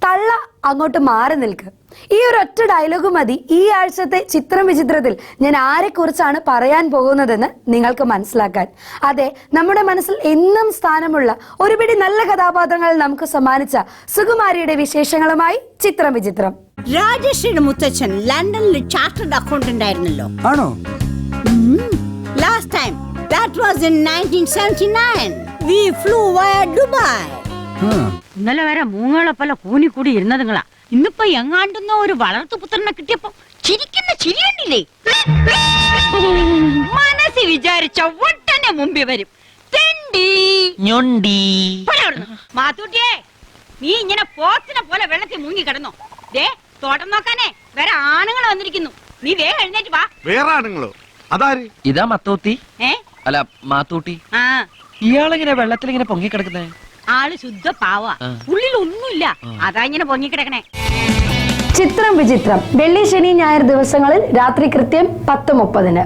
കള്ള അങ്ങോട്ട് മാറി നിൽക്ക്. ഈ ഒരു ഒറ്റ ഡയലോഗ് മതി ഈ ആഴ്ചത്തെ ചിത്രം വിചിത്രത്തിൽ ഞാൻ ആരെക്കുറിച്ചാണ് പറയാൻ പോകുന്നതെന്ന് നിങ്ങൾക്ക് മനസ്സിലാക്കാൻ. അതെ, നമ്മുടെ മനസ്സിൽ എന്നും സ്ഥാനമുള്ള ഒരുപിടി നല്ല കഥാപാത്രങ്ങൾ നമുക്ക് സമ്മാനിച്ച സുകുമാരിയുടെ വിശേഷങ്ങളുമായി ചിത്രം വിചിത്രം. രാജശ്രീയുടെ മുത്തച്ഛൻ ലണ്ടനിൽ ചാർട്ടേഡ് അക്കൗണ്ടന്റ് ആയിരുന്നല്ലോ. ആണോ? Last time, that was in 1979. We flew via Dubai. ഇന്നലെ വരെ മൂങ്ങളെ പോലെ കൂനിക്കൂടി ഇരുന്നതുങ്ങളാ. ഇന്നിപ്പോ എങ്ങാണ്ടുന്ന ഒരു വളർത്തുപുത്രനെ കിട്ടിയപ്പോ ചിരിക്കുന്ന ചിരി കണ്ടില്ലേ? മനസ്സിൽ വിചാരിച്ച ഒട്ടനെ മുമ്പിൽ വരും. മാത്തൂട്ടിയെ, നീ ഇങ്ങനെ പോത്തിനെ പോലെ വെള്ളത്തിൽ മുങ്ങി കിടന്നോ? ദേ തോട്ടം നോക്കാനേ വേറെ ആണുങ്ങൾ വന്നിരിക്കുന്നു. നീ വേഗം എഴുന്നേറ്റ് വാ. വേറെ ആണുങ്ങളോ? അതാര്? ഇതാ മത്തൂത്തി. അല്ല മാത്തൂട്ടി. ഇയാളെങ്ങനെ വെള്ളത്തിൽ ഇങ്ങനെ പൊങ്ങിക്കിടക്കുന്നേ? ആള് ശുദ്ധ പാവ, ഉള്ളിൽ ഒന്നുമില്ല, അതാ ഇങ്ങനെ പൊങ്ങിക്കിടക്കണേ. ചിത്രം വിചിത്രം വെള്ളി, ശനി, ഞായർ ദിവസങ്ങളിൽ രാത്രി കൃത്യം 10:30.